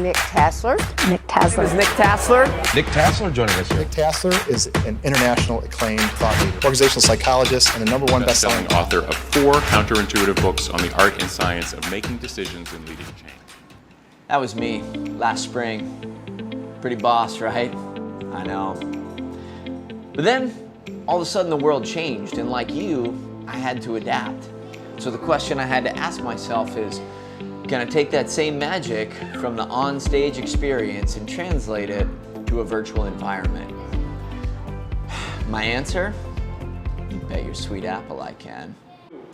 Nick Tasler. Nick Tasler. This is Nick Tasler. Nick Tasler joining us here. Nick Tasler is an international acclaimed thought leader, organizational psychologist, and the #1 best-selling author of 4 counterintuitive books on the art and science of making decisions and leading change. That was me last spring. Pretty boss, right? I know. But then, all of a sudden the world changed, and like you, I had to adapt. So the question I had to ask myself is, can I take that same magic from the on-stage experience and translate it to a virtual environment? My answer? You bet your sweet apple I can.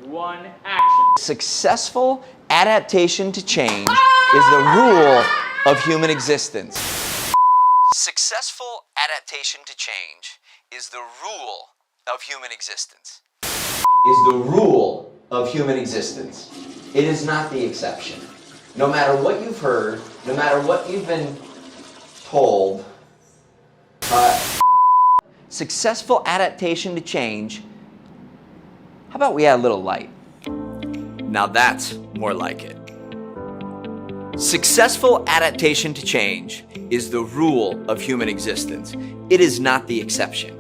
1, action. Successful adaptation to change is the rule of human existence. Successful adaptation to change is the rule of human existence. Is the rule of human existence. It is not the exception. No matter what you've heard, no matter what you've been told, successful adaptation to change, how about we add a little light? Now that's more like it. Successful adaptation to change is the rule of human existence. It is not the exception.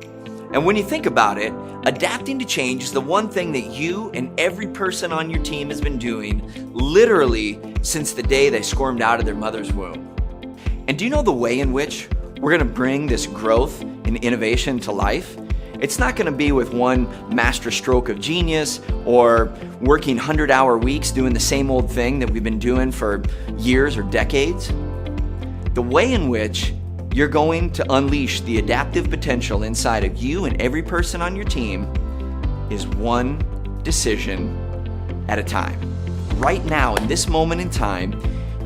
And when you think about it, adapting to change is the one thing that you and every person on your team has been doing literally since the day they squirmed out of their mother's womb. And do you know the way in which we're going to bring this growth and innovation to life? It's not going to be with one master stroke of genius or working 100-hour weeks doing the same old thing that we've been doing for years or decades. The way in which you're going to unleash the adaptive potential inside of you and every person on your team is one decision at a time. Right now, in this moment in time,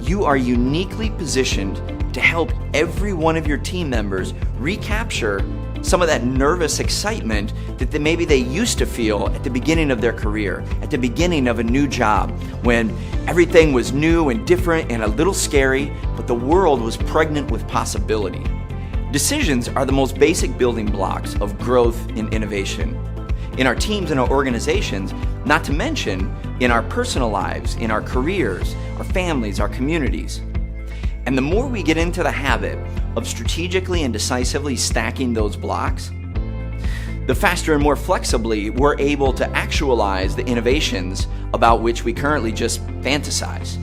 you are uniquely positioned to help every one of your team members recapture some of that nervous excitement that maybe they used to feel at the beginning of their career, at the beginning of a new job, when everything was new and different and a little scary, but the world was pregnant with possibility. Decisions are the most basic building blocks of growth and innovation in our teams and our organizations, not to mention in our personal lives, in our careers, our families, our communities. And the more we get into the habit of strategically and decisively stacking those blocks, the faster and more flexibly we're able to actualize the innovations about which we currently just fantasize.